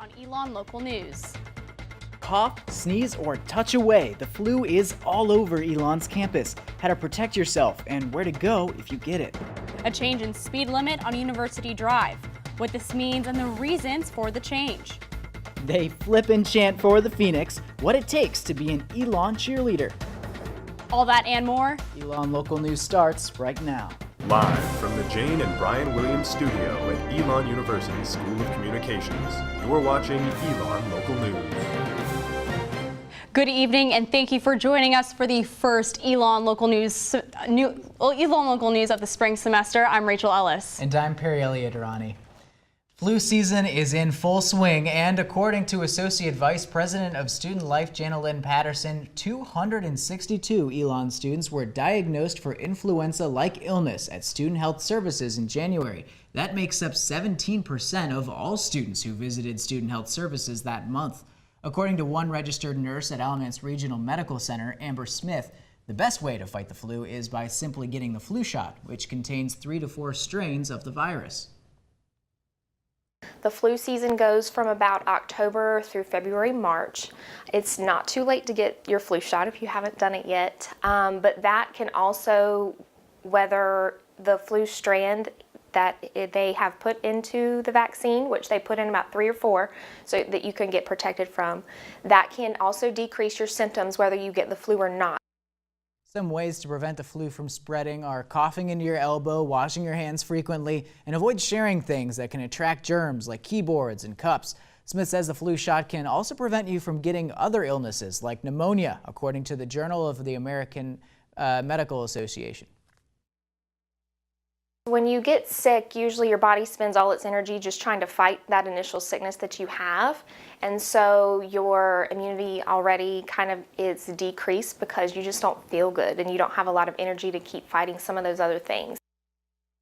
on Elon Local News. Cough, sneeze, or touch away, the flu is all over Elon's campus. How to protect yourself and where to go if you get it. A change in speed limit on University Drive. What this means and the reasons for the change. They flip and chant for the Phoenix, what it takes to be an Elon cheerleader. All that and more. Elon Local News starts right now. Live from the Jane and Brian Williams studio at Elon University School of Communications, you're watching Elon Local News. Good evening, and thank you for joining us for the first Elon Local News of the spring semester. I'm Rachel Ellis. And I'm Perry Elliott-Irani. Flu season is in full swing, and according to Associate Vice President of Student Life Jana Lynn Patterson, 262 Elon students were diagnosed for influenza-like illness at Student Health Services in January. That makes up 17% of all students who visited Student Health Services that month. According to one registered nurse at Alamance Regional Medical Center, Amber Smith, the best way to fight the flu is by simply getting the flu shot, which contains 3 to 4 strains of the virus. The flu season goes from about October through February, March. It's not too late to get your flu shot if you haven't done it yet, but that can also, whether the flu strand that they have put into the vaccine, which they put in about 3 or 4 so that you can get protected from, that can also decrease your symptoms whether you get the flu or not. Some ways to prevent the flu from spreading are coughing into your elbow, washing your hands frequently, and avoid sharing things that can attract germs like keyboards and cups. Smith says the flu shot can also prevent you from getting other illnesses like pneumonia, according to the Journal of the American Medical Association. When you get sick, usually your body spends all its energy just trying to fight that initial sickness that you have. And so your immunity already kind of is decreased because you just don't feel good and you don't have a lot of energy to keep fighting some of those other things.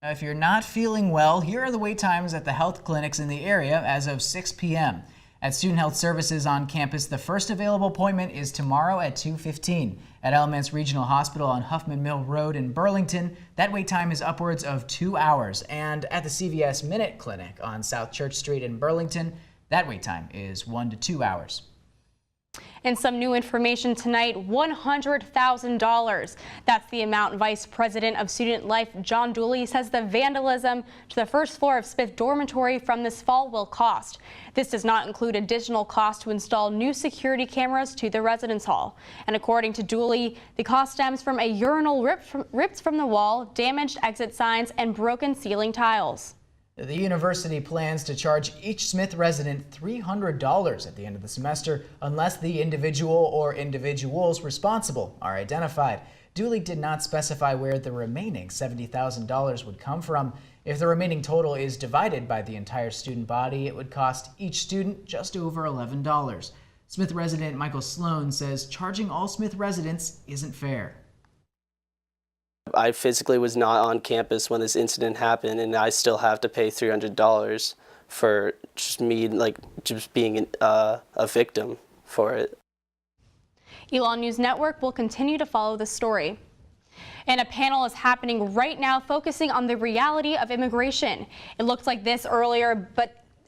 If you're not feeling well, here are the wait times at the health clinics in the area as of 6 p.m. At Student Health Services on campus, the first available appointment is tomorrow at 2:15. At Alamance Regional Hospital on Huffman Mill Road in Burlington, that wait time is upwards of 2 hours. And at the CVS Minute Clinic on South Church Street in Burlington, that wait time is 1 to 2 hours. And some new information tonight, $100,000. That's the amount Vice President of Student Life John Dooley says the vandalism to the first floor of Smith Dormitory from this fall will cost. This does not include additional cost to install new security cameras to the residence hall. And according to Dooley, the cost stems from a urinal ripped from the wall, damaged exit signs, and broken ceiling tiles. The university plans to charge each Smith resident $300 at the end of the semester unless the individual or individuals responsible are identified. Dooley did not specify where the remaining $70,000 would come from. If the remaining total is divided by the entire student body, it would cost each student just over $11. Smith resident Michael Sloan says charging all Smith residents isn't fair. I physically was not on campus when this incident happened, and I still have to pay $300 for just me, just being a victim for it. Elon News Network will continue to follow the story. And a panel is happening right now focusing on the reality of immigration. It looked like this earlier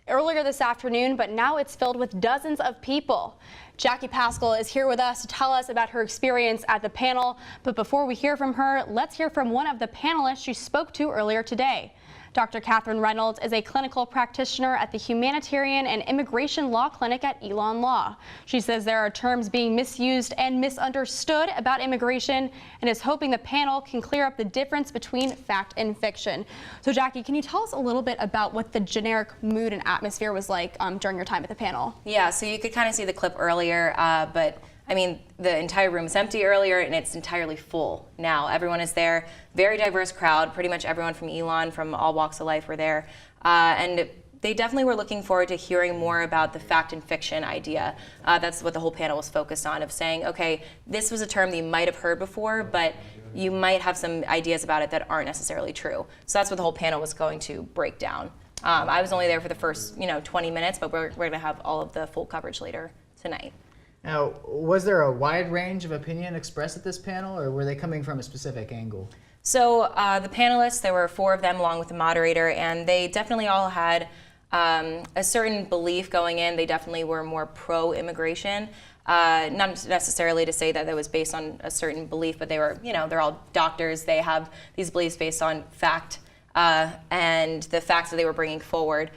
this afternoon, but now it's filled with dozens of people. Jackie Pascal is here with us to tell us about her experience at the panel. But before we hear from her, let's hear from one of the panelists she spoke to earlier today. Dr. Catherine Reynolds is a clinical practitioner at the Humanitarian and Immigration Law Clinic at Elon Law. She says there are terms being misused and misunderstood about immigration and is hoping the panel can clear up the difference between fact and fiction. So Jackie, can you tell us a little bit about what the generic mood and atmosphere was like during your time at the panel? Yeah, so you could kind of see the clip earlier, but I mean, the entire room was empty earlier and it's entirely full now. Everyone is there. Very diverse crowd. Pretty much everyone from Elon, from all walks of life were there. And they definitely were looking forward to hearing more about the fact and fiction idea. That's what the whole panel was focused on, of saying, okay, this was a term that you might have heard before, but you might have some ideas about it that aren't necessarily true. So that's what the whole panel was going to break down. I was only there for the first 20 minutes, but we're going to have all of the full coverage later tonight. Now, was there a wide range of opinion expressed at this panel, or were they coming from a specific angle? So the panelists, there were 4 of them along with the moderator, and they definitely all had a certain belief going in. They definitely were more pro-immigration. Not necessarily to say that was based on a certain belief, but they were, they're all doctors. They have these beliefs based on fact, and the facts that they were bringing forward.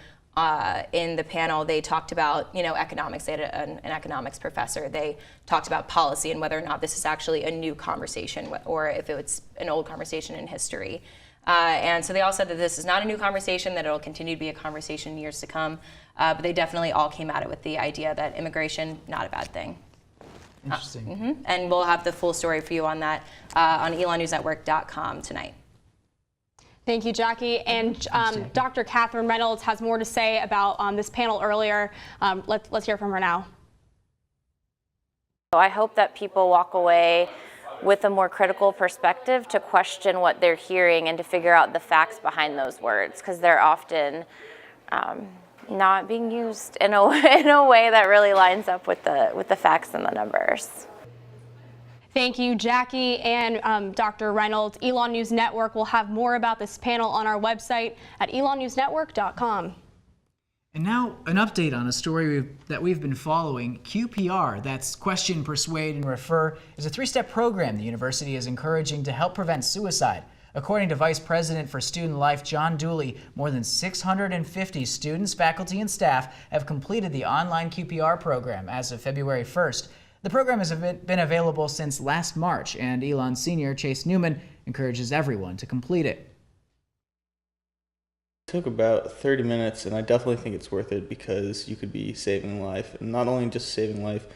In the panel, they talked about, economics. They had an economics professor. They talked about policy and whether or not this is actually a new conversation or if it's an old conversation in history. And so they all said that this is not a new conversation, that it'll continue to be a conversation in years to come. But they definitely all came at it with the idea that immigration, not a bad thing. Interesting. And we'll have the full story for you on that on elonnewsnetwork.com tonight. Thank you, Jackie. And Dr. Catherine Reynolds has more to say about this panel earlier. Let's hear from her now. So I hope that people walk away with a more critical perspective to question what they're hearing and to figure out the facts behind those words, because they're often not being used in a way that really lines up with the facts and the numbers. Thank you, Jackie and Dr. Reynolds. Elon News Network will have more about this panel on our website at elonnewsnetwork.com. And now an update on a story that we've been following. QPR, that's Question, Persuade, and Refer, is a 3-step program the university is encouraging to help prevent suicide. According to Vice President for Student Life, John Dooley, more than 650 students, faculty, and staff have completed the online QPR program as of February 1st. The program has been available since last March, and Elon Senior Chase Newman encourages everyone to complete it. It took about 30 minutes, and I definitely think it's worth it because you could be saving life. And not only just saving life,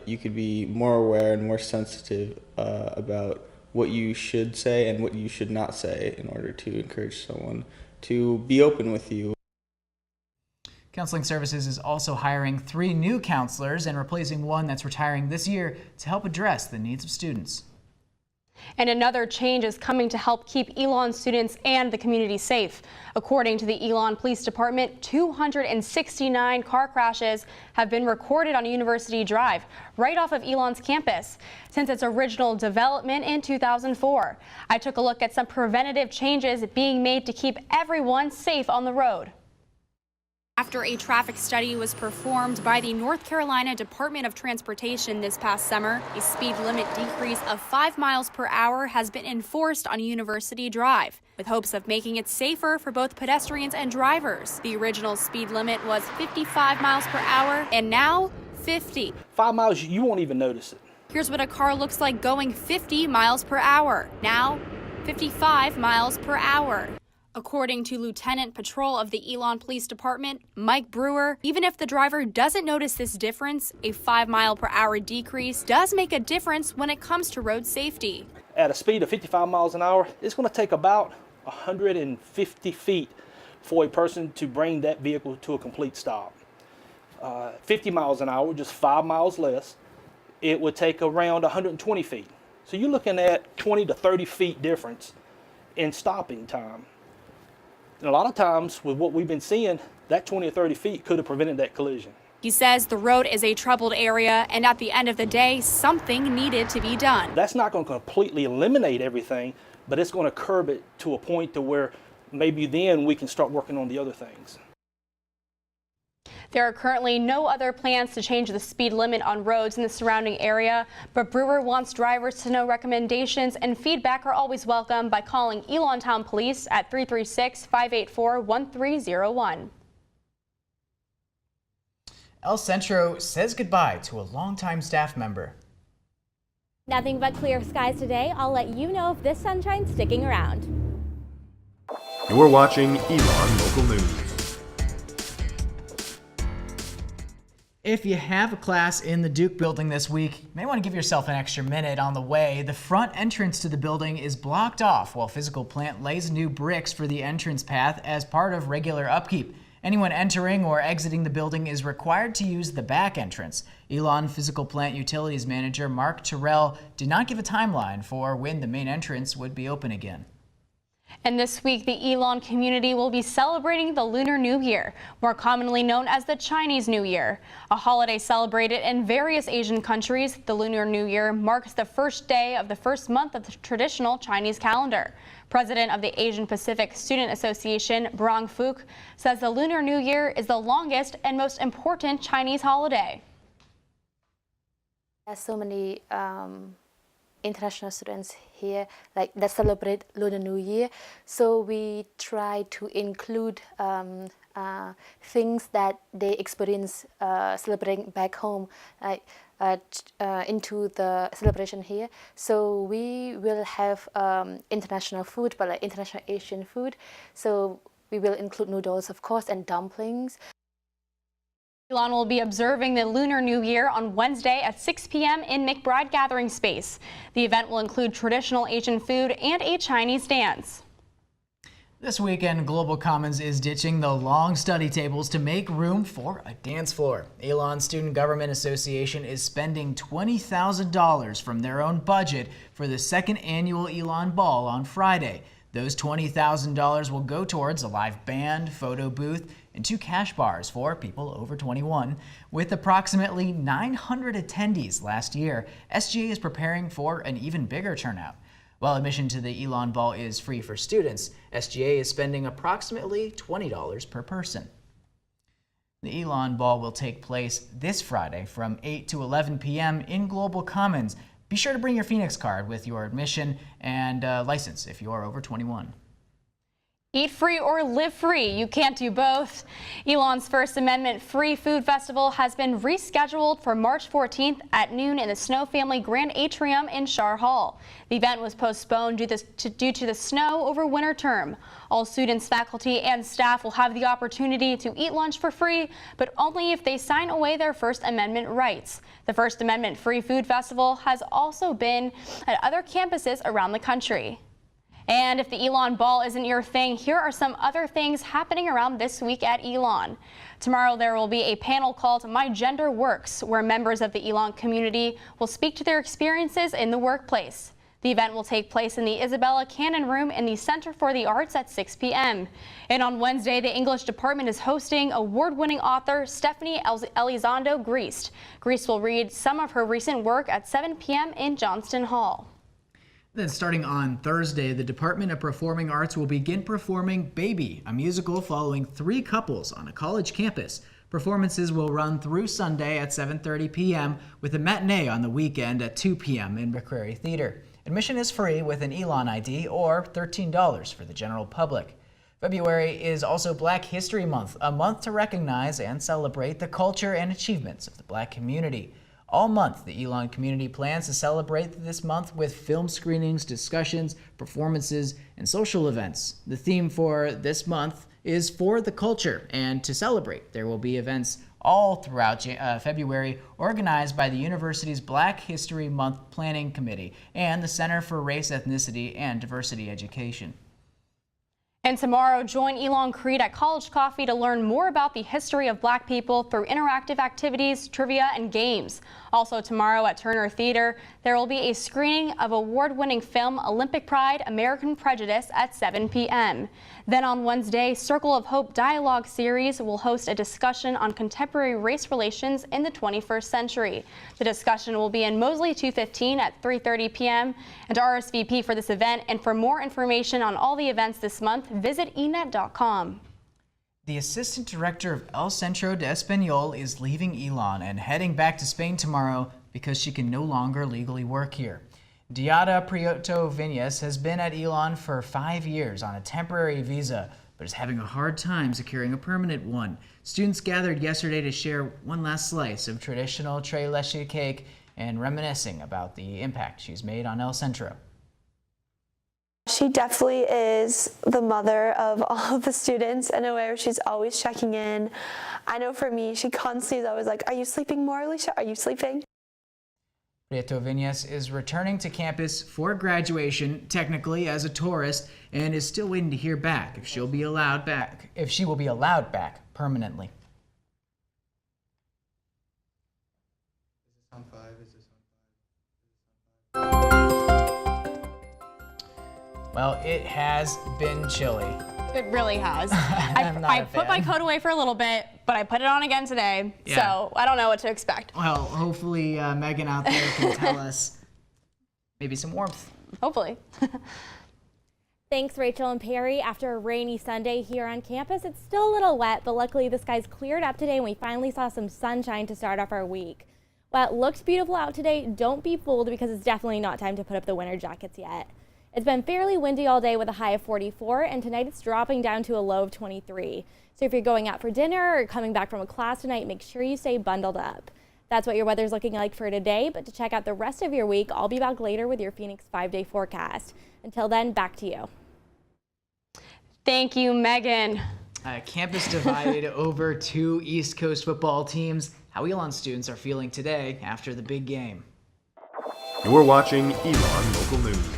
you could be more aware and more sensitive about what you should say and what you should not say in order to encourage someone to be open with you. Counseling Services is also hiring 3 new counselors and replacing one that's retiring this year to help address the needs of students. And another change is coming to help keep Elon students and the community safe. According to the Elon Police Department, 269 car crashes have been recorded on University Drive, right off of Elon's campus, since its original development in 2004. I took a look at some preventative changes being made to keep everyone safe on the road. After a traffic study was performed by the North Carolina Department of Transportation this past summer, a speed limit decrease of 5 miles per hour has been enforced on University Drive, with hopes of making it safer for both pedestrians and drivers. The original speed limit was 55 miles per hour, and now 50. 5 miles, you won't even notice it. Here's what a car looks like going 50 miles per hour. Now, 55 miles per hour. According to Lieutenant Patrol of the Elon Police Department, Mike Brewer, even if the driver doesn't notice this difference, a 5 mile per hour decrease does make a difference when it comes to road safety. At a speed of 55 miles an hour, it's going to take about 150 feet for a person to bring that vehicle to a complete stop. 50 miles an hour, just 5 miles less, it would take around 120 feet. So you're looking at 20 to 30 feet difference in stopping time. And a lot of times, with what we've been seeing, that 20 or 30 feet could have prevented that collision. He says the road is a troubled area, and at the end of the day, something needed to be done. That's not going to completely eliminate everything, but it's going to curb it to a point to where maybe then we can start working on the other things. There are currently no other plans to change the speed limit on roads in the surrounding area, but Brewer wants drivers to know recommendations and feedback are always welcome by calling Elontown Police at 336-584-1301. El Centro says goodbye to a longtime staff member. Nothing but clear skies today. I'll let you know if this sunshine's sticking around. You're watching Elon Local News. If you have a class in the Duke building this week, you may want to give yourself an extra minute on the way. The front entrance to the building is blocked off while Physical Plant lays new bricks for the entrance path as part of regular upkeep. Anyone entering or exiting the building is required to use the back entrance. Elon Physical Plant Utilities Manager Mark Terrell did not give a timeline for when the main entrance would be open again. And this week, the Elon community will be celebrating the Lunar New Year, more commonly known as the Chinese New Year. A holiday celebrated in various Asian countries, the Lunar New Year marks the first day of the first month of the traditional Chinese calendar. President of the Asian Pacific Student Association, Brang Fook, says the Lunar New Year is the longest and most important Chinese holiday. There's so many international students here that celebrate Lunar New Year, so we try to include things that they experience celebrating back home into the celebration here. So we will have international food, but like international Asian food. So we will include noodles, of course, and dumplings. Elon will be observing the Lunar New Year on Wednesday at 6 p.m. in McBride Gathering Space. The event will include traditional Asian food and a Chinese dance. This weekend, Global Commons is ditching the long study tables to make room for a dance floor. Elon Student Government Association is spending $20,000 from their own budget for the second annual Elon Ball on Friday. Those $20,000 will go towards a live band, photo booth, and 2 cash bars for people over 21. With approximately 900 attendees last year, SGA is preparing for an even bigger turnout. While admission to the Elon Ball is free for students, SGA is spending approximately $20 per person. The Elon Ball will take place this Friday from 8 to 11 p.m. in Global Commons. Be sure to bring your Phoenix card with your admission and license if you are over 21. Eat free or live free, you can't do both. Elon's First Amendment Free Food Festival has been rescheduled for March 14th at noon in the Snow Family Grand Atrium in Shar Hall. The event was postponed due to the snow over winter term. All students, faculty, and staff will have the opportunity to eat lunch for free, but only if they sign away their First Amendment rights. The First Amendment Free Food Festival has also been at other campuses around the country. And if the Elon Ball isn't your thing, here are some other things happening around this week at Elon. Tomorrow there will be a panel called My Gender Works, where members of the Elon community will speak to their experiences in the workplace. The event will take place in the Isabella Cannon Room in the Center for the Arts at 6 p.m. And on Wednesday, the English department is hosting award-winning author Stephanie Elizondo Greist. Greist will read some of her recent work at 7 p.m. in Johnston Hall. Then starting on Thursday, the Department of Performing Arts will begin performing Baby, a musical following 3 couples on a college campus. Performances will run through Sunday at 7:30 p.m. with a matinee on the weekend at 2 p.m. in McCrary Theater. Admission is free with an Elon ID or $13 for the general public. February is also Black History Month, a month to recognize and celebrate the culture and achievements of the Black community. All month, the Elon community plans to celebrate this month with film screenings, discussions, performances, and social events. The theme for this month is for the culture, and to celebrate, there will be events all throughout February organized by the university's Black History Month Planning Committee and the Center for Race, Ethnicity, and Diversity Education. And tomorrow, join Elon Creed at College Coffee to learn more about the history of Black people through interactive activities, trivia, and games. Also tomorrow at Turner Theater, there will be a screening of award-winning film Olympic Pride, American Prejudice at 7 p.m. Then on Wednesday, Circle of Hope Dialogue Series will host a discussion on contemporary race relations in the 21st century. The discussion will be in Mosley 215 at 3:30 p.m. And to RSVP for this event and for more information on all the events this month, visit enet.com. The assistant director of El Centro de Español is leaving Elon and heading back to Spain tomorrow because she can no longer legally work here. Diada Prieto Viñas has been at Elon for 5 years on a temporary visa, but is having a hard time securing a permanent one. Students gathered yesterday to share one last slice of traditional tres leches cake and reminiscing about the impact she's made on El Centro. She definitely is the mother of all of the students in a way where she's always checking in. I know for me, she constantly is always like, "Are you sleeping more, Alicia? Are you sleeping?" Prieto Viñas is returning to campus for graduation, technically as a tourist, and is still waiting to hear back if she will be allowed back permanently. Is this on 5? Well, it has been chilly. It really has. I'm not I a put fan. my coat away for a little bit, but I put it on again today. Yeah. So I don't know what to expect. Well, hopefully Megan out there can tell us maybe some warmth. Hopefully. Thanks, Rachel and Perry. After a rainy Sunday here on campus, it's still a little wet, but luckily the skies cleared up today and we finally saw some sunshine to start off our week. While it looks beautiful out today, don't be fooled because it's definitely not time to put up the winter jackets yet. It's been fairly windy all day with a high of 44, and tonight it's dropping down to a low of 23. So if you're going out for dinner or coming back from a class tonight, make sure you stay bundled up. That's what your weather's looking like for today, but to check out the rest of your week, I'll be back later with your Phoenix 5-day forecast. Until then, back to you. Thank you, Megan. Campus divided over 2 East Coast football teams. How Elon students are feeling today after the big game. You're watching Elon Local News.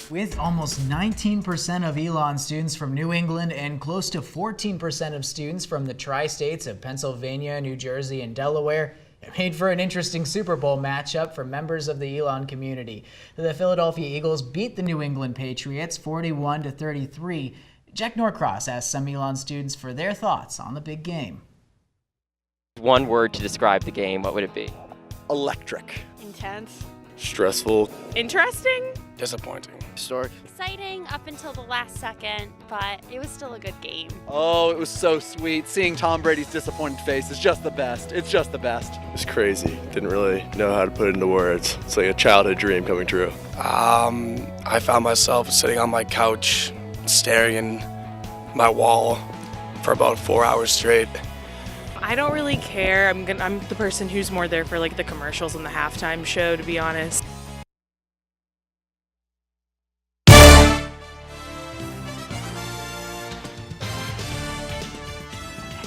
With almost 19% of Elon students from New England and close to 14% of students from the tri-states of Pennsylvania, New Jersey, and Delaware, it made for an interesting Super Bowl matchup for members of the Elon community. The Philadelphia Eagles beat the New England Patriots 41-33. Jack Norcross asked some Elon students for their thoughts on the big game. One word to describe the game, what would it be? Electric. Intense. Stressful. Interesting. Disappointing. Historic. Exciting up until the last second, but it was still a good game. Oh, it was so sweet. Seeing Tom Brady's disappointed face is just the best. It's just the best. It was crazy. Didn't really know how to put it into words. It's like a childhood dream coming true. I found myself sitting on my couch, staring in my wall for about 4 hours straight. I don't really care. I'm the person who's more there for like the commercials and the halftime show, to be honest.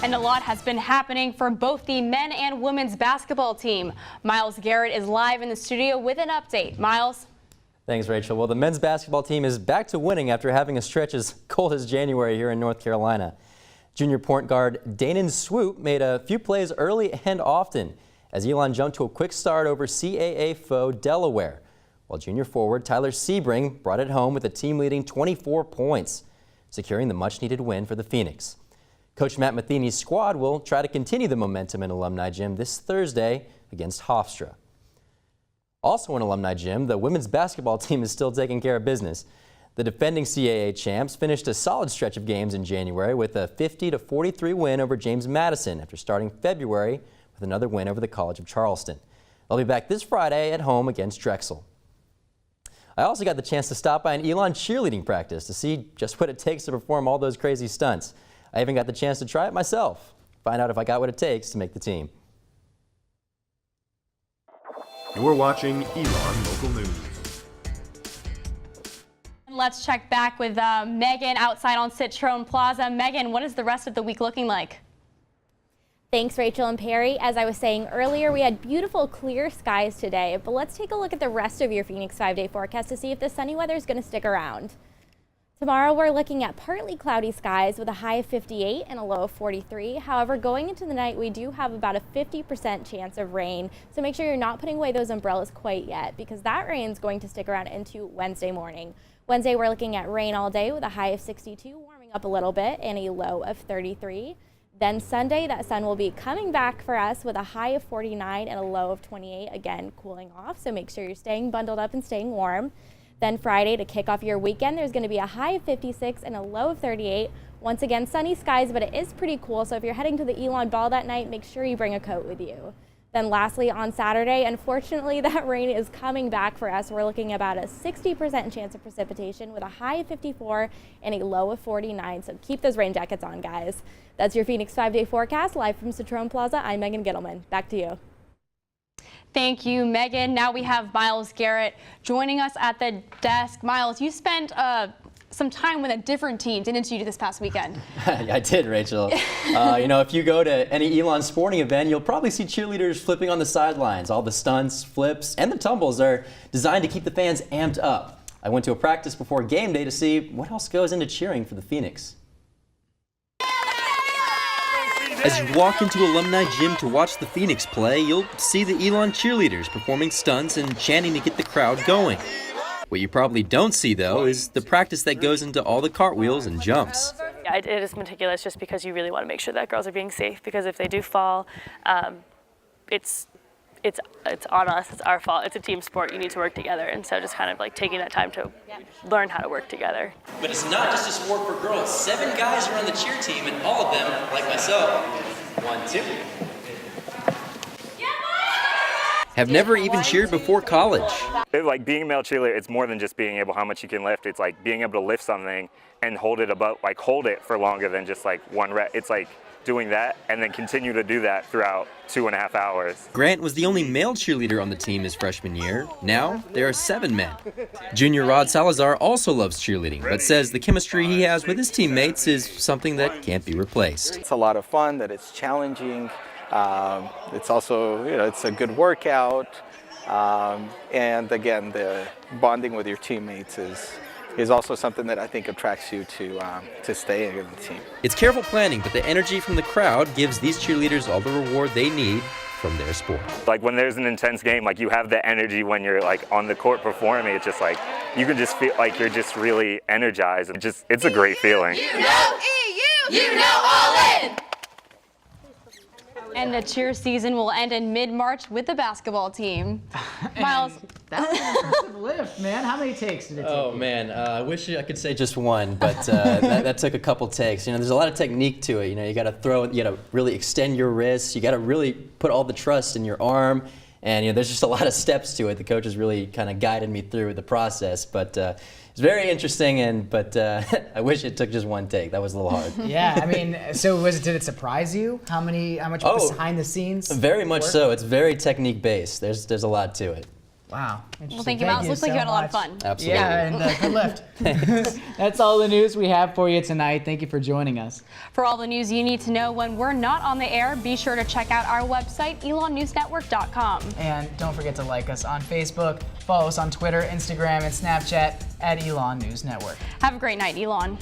And a lot has been happening for both the men and women's basketball team. Miles Garrett is live in the studio with an update. Miles? Thanks, Rachel. Well, the men's basketball team is back to winning after having a stretch as cold as January here in North Carolina. Junior point guard Danon Swoop made a few plays early and often as Elon jumped to a quick start over CAA foe Delaware, while junior forward Tyler Sebring brought it home with a team-leading 24 points, securing the much-needed win for the Phoenix. Coach Matt Matheny's squad will try to continue the momentum in Alumni Gym this Thursday against Hofstra. Also in Alumni Gym, the women's basketball team is still taking care of business. The defending CAA champs finished a solid stretch of games in January with a 50-43 win over James Madison after starting February with another win over the College of Charleston. They'll be back this Friday at home against Drexel. I also got the chance to stop by an Elon cheerleading practice to see just what it takes to perform all those crazy stunts. I even got the chance to try it myself, find out if I got what it takes to make the team. You're watching Elon Local News. Let's check back with Megan outside on Citroen Plaza. Megan, what is the rest of the week looking like? Thanks, Rachel and Perry. As I was saying earlier, we had beautiful clear skies today, but let's take a look at the rest of your Phoenix 5-day forecast to see if the sunny weather is going to stick around. Tomorrow we're looking at partly cloudy skies with a high of 58 and a low of 43. However, going into the night, we do have about a 50% chance of rain, so make sure you're not putting away those umbrellas quite yet because that rain is going to stick around into Wednesday morning. Wednesday, we're looking at rain all day with a high of 62, warming up a little bit, and a low of 33. Then Sunday, that sun will be coming back for us with a high of 49 and a low of 28, again cooling off, so make sure you're staying bundled up and staying warm. Then Friday, to kick off your weekend, there's going to be a high of 56 and a low of 38. Once again, sunny skies, but it is pretty cool, so if you're heading to the Elon Ball that night, make sure you bring a coat with you. Then lastly, on Saturday, unfortunately, that rain is coming back for us. We're looking at about a 60% chance of precipitation with a high of 54 and a low of 49, so keep those rain jackets on, guys. That's your Phoenix 5-day forecast, live from Citroen Plaza. I'm Megan Gittleman. Back to you. Thank you, Megan. Now we have Miles Garrett joining us at the desk. Miles, you spent some time with a different team, didn't you, this past weekend? I did, Rachel. You know, if you go to any Elon sporting event, you'll probably see cheerleaders flipping on the sidelines. All the stunts, flips, and the tumbles are designed to keep the fans amped up. I went to a practice before game day to see what else goes into cheering for the Phoenix. As you walk into Alumni Gym to watch the Phoenix play, you'll see the Elon cheerleaders performing stunts and chanting to get the crowd going. What you probably don't see, though, is the practice that goes into all the cartwheels and jumps. Yeah, it is meticulous just because you really want to make sure that girls are being safe, because if they do fall, it's on us, it's our fault. It's a team sport, you need to work together, and so just kind of like taking that time to learn how to work together. But it's not just a sport for girls. 7 guys are on the cheer team, and all of them, like myself, 1, 2, have never even cheered before college. Like being a male cheerleader, it's more than just being able how much you can lift. It's like being able to lift something and hold it for longer than just like 1 rep. It's like doing that and then continue to do that throughout 2.5 hours. Grant was the only male cheerleader on the team his freshman year. Now there are 7 men. Junior Rod Salazar also loves cheerleading, but says the chemistry he has with his teammates is something that can't be replaced. It's a lot of fun, that it's challenging. It's also, it's a good workout. And again, the bonding with your teammates is also something that I think attracts you to stay in the team. It's careful planning, but the energy from the crowd gives these cheerleaders all the reward they need from their sport. Like when there's an intense game, like you have the energy when you're like on the court performing. It's just like you can just feel like you're just really energized, and it's a great feeling. All in! And the cheer season will end in mid-March with the basketball team. Miles. That was an impressive lift, man. How many takes did it take? Oh, man. I wish I could say just one, but that took a couple takes. There's a lot of technique to it. You got to throw it, you got to really extend your wrists. You got to really put all the trust in your arm. And, there's just a lot of steps to it. The coaches really kind of guided me through the process. But it's very interesting, but I wish it took just one take. That was a little hard. Yeah, I mean, so did it surprise you? How much behind the scenes? Very much so. It's very technique based. There's a lot to it. Wow. Well, thank you, Miles. Looks like you had a lot of fun. Absolutely. Yeah, and good lift. That's all the news we have for you tonight. Thank you for joining us. For all the news you need to know when we're not on the air, be sure to check out our website, elonnewsnetwork.com. And don't forget to like us on Facebook, follow us on Twitter, Instagram, and Snapchat at Elon News Network. Have a great night, Elon.